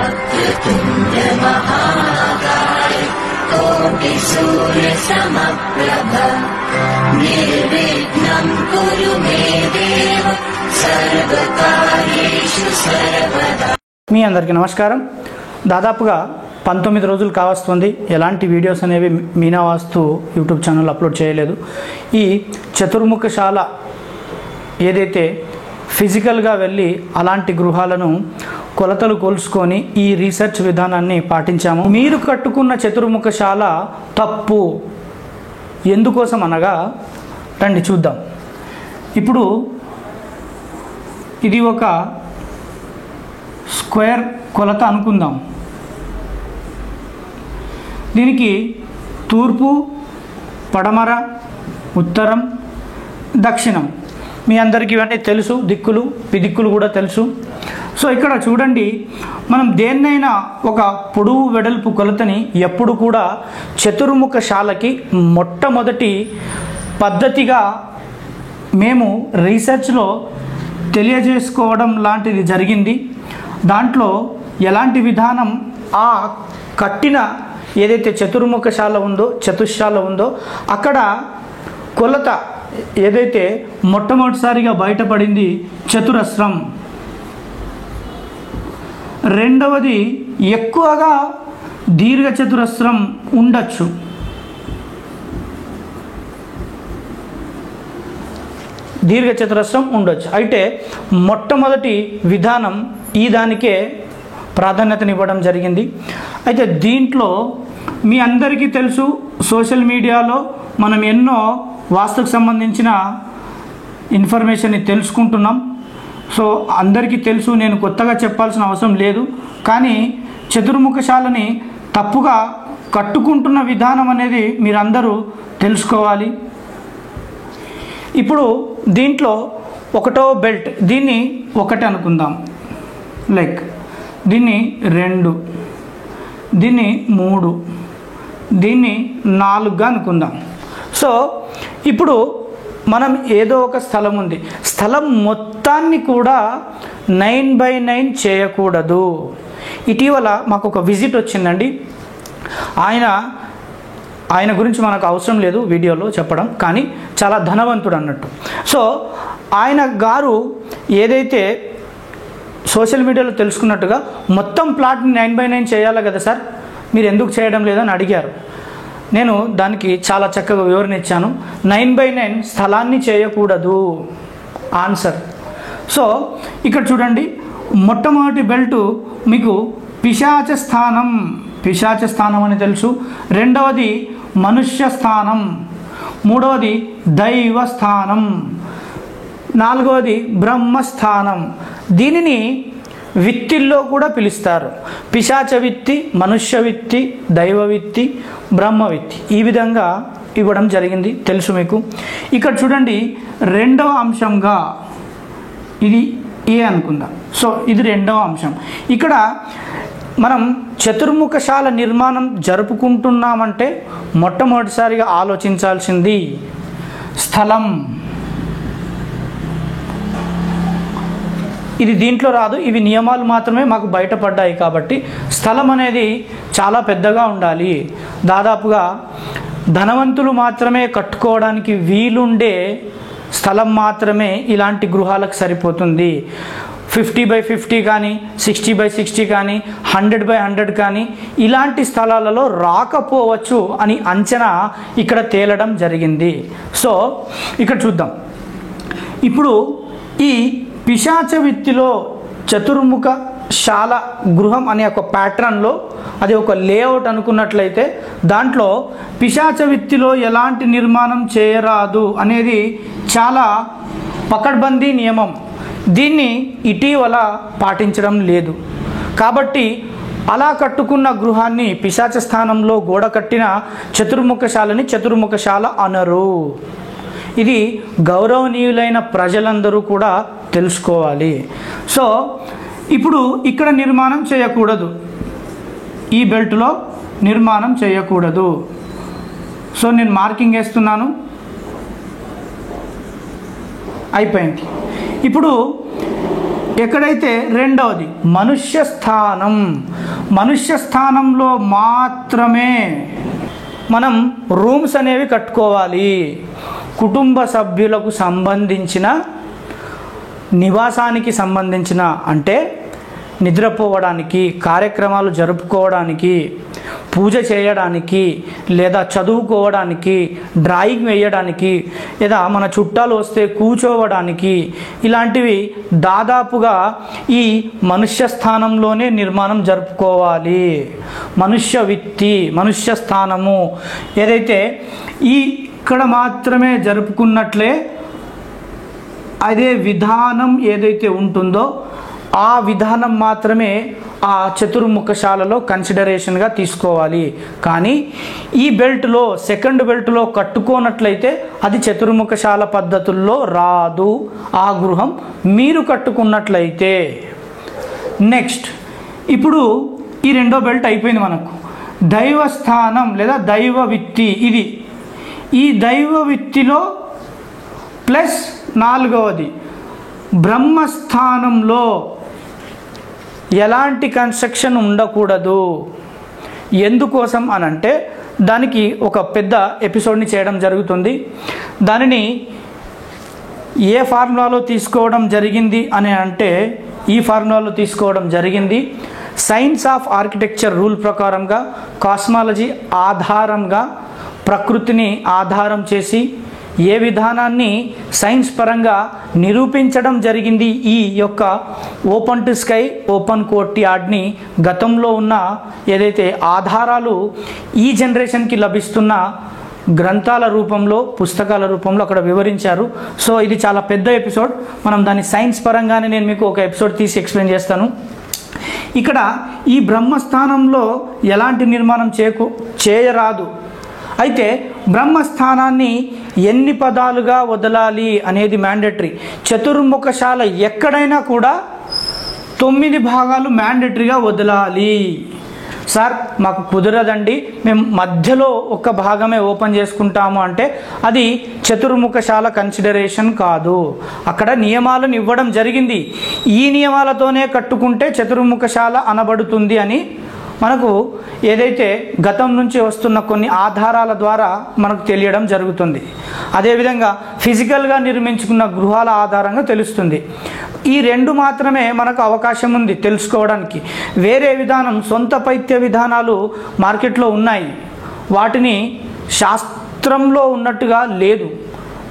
वक्रतुण्ड महाकाय कोटिसूर्यसमप्रभ निर्विघ्नं कुरु मे देव सर्वकार्येषु सर्वदा। మీ అందరికీ నమస్కారం. దాదాపుగా 19 రోజులు కావస్తుంది ఎలాంటి వీడియోస్ అనేవి మీనా వాస్తు యూట్యూబ్ ఛానల్ అప్లోడ్ చేయలేదు. ఈ చతుర్ముఖశాల ఏదైతే ఫిజికల్గా వెళ్ళి అలాంటి గృహాలను కొలతలు కొలుసుకొని ఈ రీసెర్చ్ విధానాన్ని పాటించాము. మీరు కట్టుకున్న చతుర్ముఖశాల తప్పు ఎందుకోసం అనగా రండి చూద్దాం. ఇప్పుడు ఇది ఒక స్క్వేర్ కొలత అనుకుందాం. దీనికి తూర్పు, పడమర, ఉత్తరం, దక్షిణం మీ అందరికీ ఇవన్నీ తెలుసు. దిక్కులు, పిదిక్కులు కూడా తెలుసు. సో ఇక్కడ చూడండి, మనం దేన్నైనా ఒక పొడవు వెడల్పు కొలతని ఎప్పుడు కూడా చతుర్ముఖశాలకి మొట్టమొదటి పద్ధతిగా మేము రీసెర్చ్లో తెలియజేసుకోవడం లాంటిది జరిగింది. దాంట్లో ఎలాంటి విధానం ఆ కట్టిన ఏదైతే చతుర్ముఖశాల ఉందో, చతుశ్శాల ఉందో అక్కడ కొలత ఏదైతే మొట్టమొదటిసారిగా బయటపడింది చతురస్రం. రెండవది ఎక్కువగా దీర్ఘ చతురస్రం ఉండొచ్చు. దీర్ఘ చతురస్రం ఉండొచ్చు. అయితే మొట్టమొదటి విధానం ఈ దానికే ప్రాధాన్యతనివ్వడం జరిగింది. అయితే దీంట్లో మీ అందరికీ తెలుసు, సోషల్ మీడియాలో మనం ఎన్నో వాస్తుకు సంబంధించిన ఇన్ఫర్మేషన్ని తెలుసుకుంటున్నాం. సో అందరికీ తెలుసు, నేను కొత్తగా చెప్పాల్సిన అవసరం లేదు. కానీ చతుర్ముఖశాలని తప్పుగా కట్టుకుంటున్న విధానం అనేది మీరందరూ తెలుసుకోవాలి. ఇప్పుడు దీంట్లో ఒకటో బెల్ట్, దీన్ని 1 అనుకుందాం, లైక్ దీన్ని 2, దీన్ని 3, దీన్ని 4గా అనుకుందాం. సో ఇప్పుడు మనం ఏదో ఒక స్థలం ఉంది, స్థలం మొత్తాన్ని కూడా 9/9 చేయకూడదు. ఇటీవల మాకు ఒక విజిట్ వచ్చిందండి. ఆయన గురించి మనకు అవసరం లేదు వీడియోలో చెప్పడం, కానీ చాలా ధనవంతుడు అన్నట్టు. సో ఆయన గారు ఏదైతే సోషల్ మీడియాలో తెలుసుకున్నట్టుగా మొత్తం ప్లాట్ని 9/9 చేయాలి కదా సార్, మీరు ఎందుకు చేయడం లేదని అడిగారు. నేను దానికి చాలా చక్కగా వివరణ ఇచ్చాను. 9/9 స్థలాన్ని చేయకూడదు ఆన్సర్. సో ఇక్కడ చూడండి, మొట్టమొదటి బెల్టు మీకు పిశాచ స్థానం, పిశాచ స్థానం అని తెలుసు. రెండవది మనుష్య స్థానం, మూడవది దైవ స్థానం, నాలుగవది బ్రహ్మస్థానం. దీనిని విత్తిల్లో కూడా పిలుస్తారు. పిశాచ విత్తి, మనుష్య విత్తి, దైవ విత్తి, బ్రహ్మ విత్తి, ఈ విధంగా ఇవ్వడం జరిగింది, తెలుసు మీకు. ఇక్కడ చూడండి, రెండవ అంశంగా ఇది ఏ అనుకుందాం. సో ఇది రెండవ అంశం. ఇక్కడ మనం చతుర్ముఖశాల నిర్మాణం జరుపుకుంటున్నామంటే మొట్టమొదటిసారిగా ఆలోచించాల్సింది స్థలం. ఇది దీంట్లో రాదు, ఇవి నియమాలు మాత్రమే మాకు బయటపడ్డాయి. కాబట్టి స్థలం అనేది చాలా పెద్దగా ఉండాలి. దాదాపుగా ధనవంతులు మాత్రమే కట్టుకోవడానికి వీలుండే స్థలం మాత్రమే ఇలాంటి గృహాలకు సరిపోతుంది. 50/50 కానీ, 60/60 కానీ, 100/100 కానీ ఇలాంటి స్థలాలలో రాకపోవచ్చు అని అంచనా ఇక్కడ తేలడం జరిగింది. సో ఇక్కడ చూద్దాం. ఇప్పుడు ఈ పిశాచ విత్తిలో చతుర్ముఖశాల గృహం అనే ఒక ప్యాటర్న్లో, అది ఒక లేఅవుట్ అనుకున్నట్లయితే, దాంట్లో పిశాచ విత్తిలో ఎలాంటి నిర్మాణం చేయరాదు అనేది చాలా పకడ్బందీ నియమం. దీన్ని ఇటీవల పాటించడం లేదు. కాబట్టి అలా కట్టుకున్న గృహాన్ని, పిశాచ స్థానంలో గోడ కట్టిన చతుర్ముఖశాలని చతుర్ముఖశాల అనరు. ఇది గౌరవనీయులైన ప్రజలందరూ కూడా తెలుసుకోవాలి. సో ఇప్పుడు ఇక్కడ నిర్మాణం చేయకూడదు, ఈ బెల్ట్లో నిర్మాణం చేయకూడదు. సో నేను మార్కింగ్ వేస్తున్నాను, అయిపోయింది. ఇప్పుడు ఎక్కడైతే రెండవది మనుష్య స్థానం, మనుష్య స్థానంలో మాత్రమే మనం రూమ్స్ అనేవి కట్టుకోవాలి. కుటుంబ సభ్యులకు సంబంధించిన నివాసానికి సంబంధించిన అంటే నిద్రపోవడానికి, కార్యక్రమాలు జరుపుకోవడానికి, పూజ చేయడానికి, లేదా చదువుకోవడానికి, డ్రాయింగ్ వేయడానికి, లేదా మన చుట్టాలు వస్తే కూర్చోవడానికి, ఇలాంటివి దాదాపుగా ఈ మనుష్య స్థానంలోనే నిర్మాణం జరుపుకోవాలి. మనుష్య విత్తి, మనుష్య స్థానము ఏదైతే ఇక్కడ మాత్రమే జరుపుకున్నట్లే అదే విధానం ఏదైతే ఉంటుందో ఆ విధానం మాత్రమే ఆ చతుర్ముఖశాలలో కన్సిడరేషన్గా తీసుకోవాలి. కానీ ఈ బెల్ట్లో సెకండ్ బెల్ట్లో కట్టుకోనట్లయితే అది చతుర్ముఖశాల పద్ధతుల్లో రాదు, ఆ గృహం మీరు కట్టుకున్నట్లయితే. నెక్స్ట్ ఇప్పుడు ఈ రెండో బెల్ట్ అయిపోయింది మనకు. దైవస్థానం లేదా దైవ విత్తి, ఇది ఈ దైవ విత్తిలో ప్లస్ నాలుగవది బ్రహ్మస్థానంలో ఎలాంటి కన్స్ట్రక్షన్ ఉండకూడదు. ఎందుకోసం అనంటే దానికి ఒక పెద్ద ఎపిసోడ్ని చేయడం జరుగుతుంది. దానిని ఏ ఫార్ములాలో తీసుకోవడం జరిగింది అని అంటే ఈ ఫార్ములాలో తీసుకోవడం జరిగింది. సైన్స్ ఆఫ్ ఆర్కిటెక్చర్ రూల్ ప్రకారంగా, కాస్మాలజీ ఆధారంగా, ప్రకృతిని ఆధారం చేసి ఏ విధానాన్ని సైన్స్ పరంగా నిరూపించడం జరిగింది. ఈ యొక్క open to sky, open court యార్డ్ని గతంలో ఉన్న ఏదైతే ఆధారాలు ఈ జనరేషన్కి లభిస్తున్న గ్రంథాల రూపంలో, పుస్తకాల రూపంలో అక్కడ వివరించారు. సో ఇది చాలా పెద్ద ఎపిసోడ్. మనం దాన్ని సైన్స్ పరంగానే నేను మీకు ఒక ఎపిసోడ్ తీసి ఎక్స్ప్లెయిన్ చేస్తాను. ఇక్కడ ఈ బ్రహ్మస్థానంలో ఎలాంటి నిర్మాణం చేయరాదు. అయితే బ్రహ్మస్థానాన్ని ఎన్ని పదాలుగా వదలాలి అనేది మ్యాండేటరీ. చతుర్ముఖశాల ఎక్కడైనా కూడా 9 భాగాలు మ్యాండేటరీగా వదలాలి. సార్ మాకు కుదరదండి, మేము మధ్యలో ఒక భాగమే ఓపెన్ చేసుకుంటాము అంటే అది చతుర్ముఖశాల కన్సిడరేషన్ కాదు. అక్కడ నియమాలను ఇవ్వడం జరిగింది. ఈ నియమాలతోనే కట్టుకుంటే చతుర్ముఖశాల అనబడుతుంది అని మనకు ఏదైతే గతం నుంచి వస్తున్న కొన్ని ఆధారాల ద్వారా మనకు తెలియడం జరుగుతుంది. అదేవిధంగా ఫిజికల్గా నిర్మించుకున్న గృహాల ఆధారంగా తెలుస్తుంది. ఈ రెండు మాత్రమే మనకు అవకాశం ఉంది తెలుసుకోవడానికి. వేరే విధానం, సొంత పైత్య విధానాలు మార్కెట్లో ఉన్నాయి. వాటిని శాస్త్రంలో ఉన్నట్టుగా లేదు.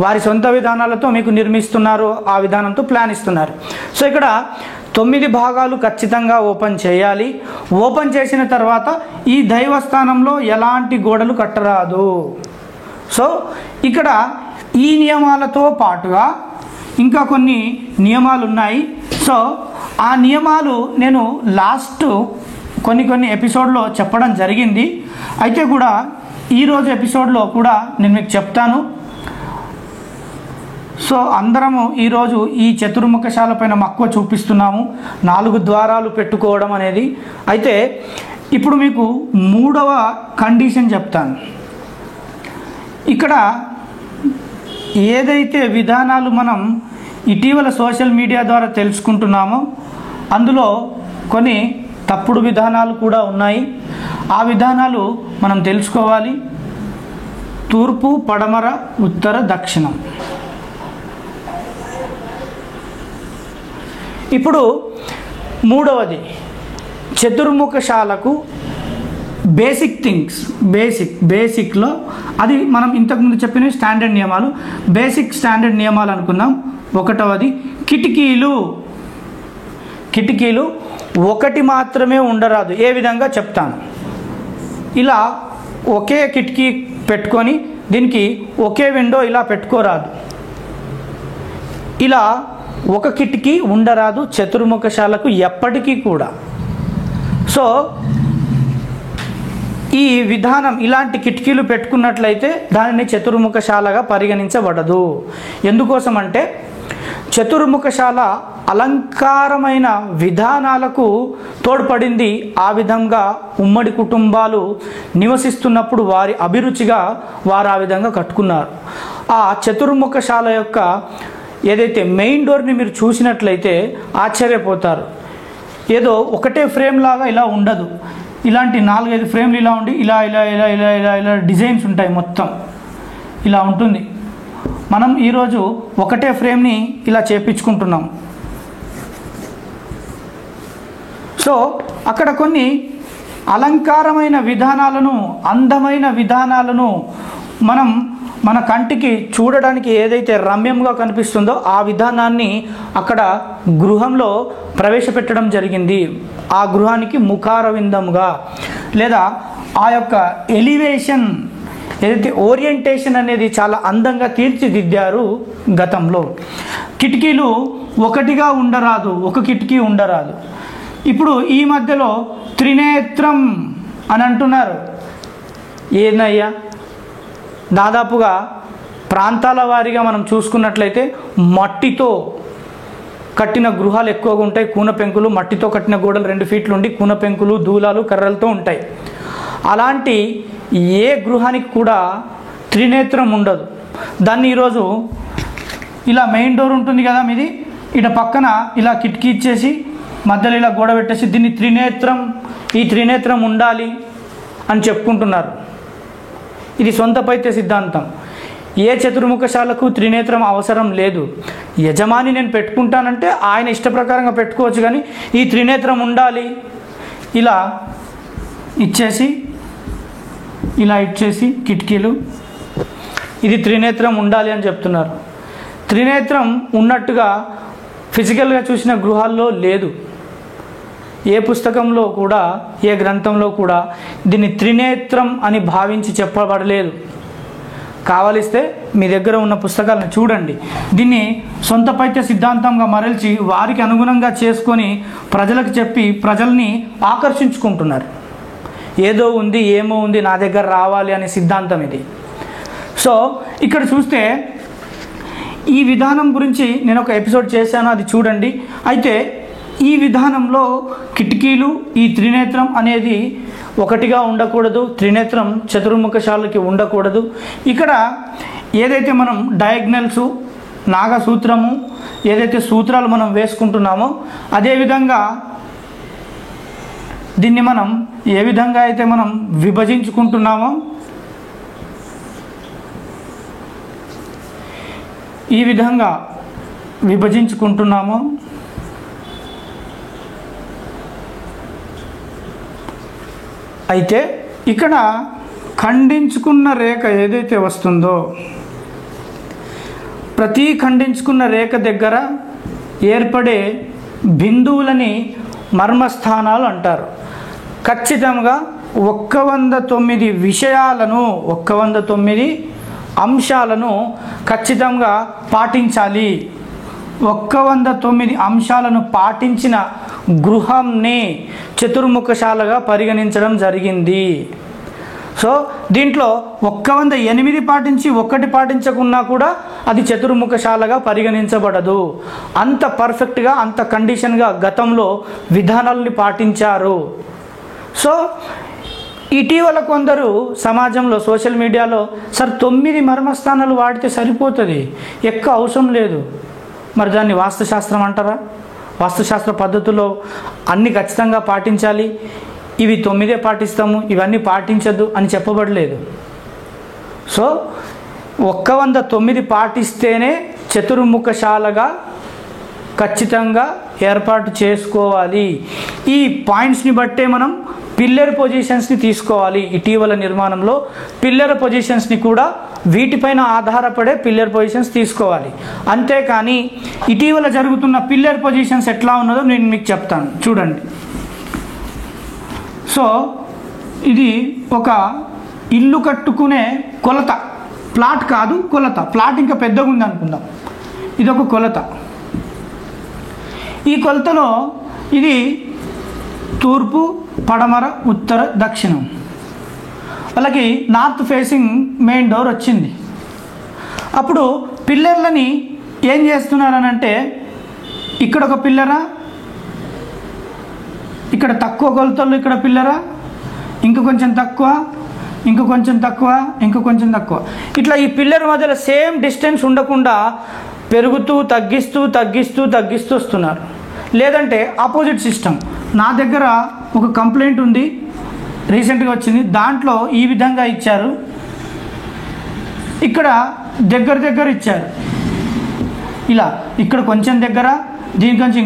వారి సొంత విధానాలతో మీకు నిర్మిస్తున్నారు, ఆ విధానంతో ప్లాన్ ఇస్తున్నారు. సో ఇక్కడ 9 భాగాలు ఖచ్చితంగా ఓపెన్ చేయాలి. ఓపెన్ చేసిన తర్వాత ఈ దైవస్థానంలో ఎలాంటి గోడలు కట్టరాదు. సో ఇక్కడ ఈ నియమాలతో పాటుగా ఇంకా కొన్ని నియమాలు ఉన్నాయి. సో ఆ నియమాలు నేను లాస్ట్ కొన్ని ఎపిసోడ్లో చెప్పడం జరిగింది. అయితే కూడా ఈరోజు ఎపిసోడ్లో కూడా నేను మీకు చెప్తాను. సో అందరము ఈరోజు ఈ చతుర్ముఖశాల పైన మక్కువ చూపిస్తున్నాము, 4 ద్వారాలు పెట్టుకోవడం అనేది. అయితే ఇప్పుడు మీకు 3వ కండిషన్ చెప్తాను. ఇక్కడ ఏదైతే విధానాలు మనం ఇటీవల సోషల్ మీడియా ద్వారా తెలుసుకుంటున్నామో అందులో కొన్ని తప్పుడు విధానాలు కూడా ఉన్నాయి. ఆ విధానాలు మనం తెలుసుకోవాలి. తూర్పు, పడమర, ఉత్తర, దక్షిణం. ఇప్పుడు 3వది చతుర్ముఖశాలకు బేసిక్ థింగ్స్, బేసిక్లో అది మనం ఇంతకుముందు చెప్పిన స్టాండర్డ్ నియమాలు, బేసిక్ స్టాండర్డ్ నియమాలు అనుకుందాం. 1వది కిటికీలు 1 మాత్రమే ఉండరాదు. ఏ విధంగా చెప్తాను. ఇలా ఒకే కిటికీ పెట్టుకొని దీనికి ఒకే విండో ఇలా పెట్టుకోరాదు. ఇలా ఒక కిటికీ ఉండరాదు చతుర్ముఖశాలకు ఎప్పటికీ కూడా. సో ఈ విధానం ఇలాంటి కిటికీలు పెట్టుకున్నట్లయితే దానిని చతుర్ముఖశాలగా పరిగణించబడదు. ఎందుకోసం అంటే చతుర్ముఖశాల అలంకారమైన విధానాలకు తోడ్పడింది. ఆ విధంగా ఉమ్మడి కుటుంబాలు నివసిస్తున్నప్పుడు వారి అభిరుచిగా వారు ఆ విధంగా కట్టుకున్నారు. ఆ చతుర్ముఖశాల యొక్క ఏదైతే మెయిన్ డోర్ని మీరు చూసినట్లయితే ఆశ్చర్యపోతారు. ఏదో ఒకటే ఫ్రేమ్ లాగా ఇలా ఉండదు. ఇలాంటి 4-5 ఫ్రేమ్లు ఇలా ఉండి ఇలా ఇలా ఇలా ఇలా ఇలా ఇలా డిజైన్స్ ఉంటాయి. మొత్తం ఇలా ఉంటుంది. మనం ఈరోజు ఒకటే ఫ్రేమ్ని ఇలా చేపించుకుంటున్నాం. సో అక్కడ కొన్ని అలంకారమైన విధానాలను, అందమైన విధానాలను మనం మన కంటికి చూడడానికి ఏదైతే రమ్యంగా కనిపిస్తుందో ఆ విధానాన్ని అక్కడ గృహంలో ప్రవేశపెట్టడం జరిగింది. ఆ గృహానికి ముఖారవిందముగా లేదా ఆ యొక్క ఎలివేషన్ ఏదైతే ఓరియంటేషన్ అనేది చాలా అందంగా తీర్చిదిద్దారు గతంలో. కిటికీలు ఒకటిగా ఉండరాదు, ఒక కిటికీ ఉండరాదు. ఇప్పుడు ఈ మధ్యలో త్రినేత్రం అని అంటున్నారు. ఏందయ్యా, దాదాపుగా ప్రాంతాల వారీగా మనం చూసుకున్నట్లయితే మట్టితో కట్టిన గృహాలు ఎక్కువగా ఉంటాయి. కూన పెంకులు, మట్టితో కట్టిన గోడలు 2 ఫీట్లు ఉండి కూన పెంకులు, దూలాలు, కర్రలతో ఉంటాయి. అలాంటి ఏ గృహానికి కూడా త్రినేత్రం ఉండదు. దాన్ని ఈరోజు ఇలా మెయిన్ డోర్ ఉంటుంది కదా మీది, ఇట పక్కన ఇలా కిటికీ ఇచ్చేసి మధ్యలో ఇలా గోడ పెట్టేసి దీన్ని త్రినేత్రం, ఈ త్రినేత్రం ఉండాలి అని చెప్పుకుంటున్నారు. ఇది సొంత పైత్య సిద్ధాంతం. ఏ చతుర్ముఖశాలకు త్రినేత్రం అవసరం లేదు. యజమాని నేను పెట్టుకుంటానంటే ఆయన ఇష్ట ప్రకారంగా పెట్టుకోవచ్చు, కానీ ఈ త్రినేత్రం ఉండాలి ఇలా ఇచ్చేసి ఇలా ఇచ్చేసి కిటికీలు ఇది త్రినేత్రం ఉండాలి అని చెప్తున్నారు. త్రినేత్రం ఉన్నట్టుగా ఫిజికల్గా చూసిన గృహాల్లో లేదు. ఏ పుస్తకంలో కూడా, ఏ గ్రంథంలో కూడా దీన్ని త్రినేత్రం అని భావించి చెప్పబడలేదు. కావలిస్తే మీ దగ్గర ఉన్న పుస్తకాలను చూడండి. దీన్ని సొంత పైత్య సిద్ధాంతంగా మరల్చి వారికి అనుగుణంగా చేసుకొని ప్రజలకు చెప్పి ప్రజల్ని ఆకర్షించుకుంటున్నారు. ఏదో ఉంది, ఏమో ఉంది, నా దగ్గర రావాలి అనే సిద్ధాంతం ఇది. సో ఇక్కడ చూస్తే ఈ విధానం గురించి నేను ఒక ఎపిసోడ్ చేశాను, అది చూడండి. అయితే ఈ విధానంలో కిటికీలు, ఈ త్రినేత్రం అనేది ఒకటిగా ఉండకూడదు. త్రినేత్రం చతుర్ముఖశాలకి ఉండకూడదు. ఇక్కడ ఏదైతే మనం డయాగ్నల్సు, నాగసూత్రము, ఏదైతే సూత్రాలు మనం వేసుకుంటున్నామో అదేవిధంగా దీన్ని మనం ఏ విధంగా అయితే మనం విభజించుకుంటున్నామో ఈ విధంగా విభజించుకుంటున్నామో అయితే ఇక్కడ ఖండించుకున్న రేఖ ఏదైతే వస్తుందో ప్రతి ఖండించుకున్న రేఖ దగ్గర ఏర్పడే బిందువులని మర్మస్థానాలు అంటారు. ఖచ్చితంగా 109 విషయాలను, 109 అంశాలను ఖచ్చితంగా పాటించాలి. 109 అంశాలను పాటించిన గృహంని చతుర్ముఖశాలగా పరిగణించడం జరిగింది. సో దీంట్లో 108 పాటించి 1 పాటించకున్నా కూడా అది చతుర్ముఖశాలగా పరిగణించబడదు. అంత పర్ఫెక్ట్గా, అంత కండిషన్గా గతంలో విధానాలని పాటించారు. సో ఇటీవల కొందరు సమాజంలో, సోషల్ మీడియాలో సార్ 9 మర్మస్థానాలు వాడితే సరిపోతుంది, ఎక్కువ అవసరం లేదు. మరి దాన్ని వాస్తుశాస్త్రం అంటారా? వాస్తుశాస్త్ర పద్ధతుల్లో అన్ని ఖచ్చితంగా పాటించాలి, ఇవి 9 పాటిస్తాము, ఇవన్నీ పాటించద్దు అని చెప్పబడలేదు. సో 109 పాటిస్తేనే చతుర్ముఖశాలగా ఖచ్చితంగా ఏర్పాటు చేసుకోవాలి. ఈ పాయింట్స్ని బట్టే మనం పిల్లర్ పొజిషన్స్ని తీసుకోవాలి. ఇటీవల నిర్మాణంలో పిల్లర్ పొజిషన్స్ని కూడా వీటిపైన ఆధారపడే పిల్లర్ పొజిషన్స్ తీసుకోవాలి. అంతేకాని ఇటీవల జరుగుతున్న పిల్లర్ పొజిషన్స్ ఎట్లా ఉన్నదో నేను మీకు చెప్తాను, చూడండి. సో ఇది ఒక ఇల్లు కట్టుకునే కొలత, ప్లాట్ కాదు కొలత. ప్లాట్ ఇంకా పెద్దగా ఉంది అనుకుందాం, ఇది ఒక కొలత. ఈ కొలతలో ఇది తూర్పు, పడమర, ఉత్తర, దక్షిణం. వాళ్ళకి నార్త్ ఫేసింగ్ మెయిన్ డోర్ వచ్చింది. అప్పుడు పిల్లర్లని ఏం చేస్తున్నారనంటే ఇక్కడ ఒక పిల్లరా, ఇక్కడ తక్కువ కొలతలు, ఇక్కడ పిల్లరా, ఇంక కొంచెం తక్కువ, ఇంక కొంచెం తక్కువ, ఇంక కొంచెం తక్కువ, ఇట్లా ఈ పిల్లర్ మధ్యలో సేమ్ డిస్టెన్స్ ఉండకుండా పెరుగుతూ తగ్గిస్తూ వస్తున్నారు. లేదంటే ఆపోజిట్ సిస్టమ్, నా దగ్గర ఒక కంప్లైంట్ ఉంది రీసెంట్గా వచ్చింది, దాంట్లో ఈ విధంగా ఇచ్చారు, ఇక్కడ దగ్గర ఇచ్చారు, ఇలా ఇక్కడ కొంచెం దగ్గర, దీనికొంచెం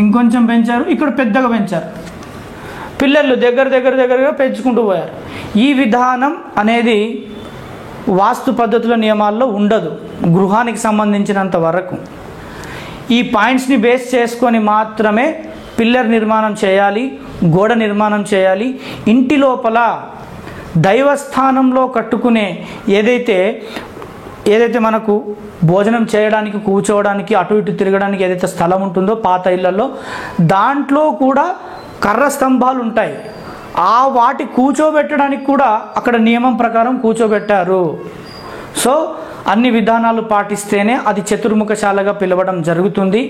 ఇంకొంచెం పెంచారు, ఇక్కడ పెద్దగా పెంచారు, పిల్లర్లు దగ్గరగా పెంచుకుంటూ పోయారు. ఈ విధానం అనేది వాస్తు పద్ధతుల నియమాల్లో ఉండదు గృహానికి సంబంధించినంత వరకు. ఈ పాయింట్స్ని బేస్ చేసుకొని మాత్రమే పిల్లర్ నిర్మాణం చేయాలి, గోడ నిర్మాణం చేయాలి. ఇంటి లోపల దైవస్థానంలో కట్టుకునే ఏదైతే మనకు భోజనం చేయడానికి, కూర్చోవడానికి, అటు ఇటు తిరగడానికి ఏదైతే స్థలం ఉంటుందో పాత ఇళ్లలో, దాంట్లో కూడా కర్ర స్తంభాలు ఉంటాయి. వాటి కూర్చోబెట్టడానికి కూడా అక్కడ నియమం ప్రకారం కూర్చోబెట్టారు. సో అన్ని విధానాలు పాటిస్తేనే అది చతుర్ముఖశాలగా పిలవడం జరుగుతుంది.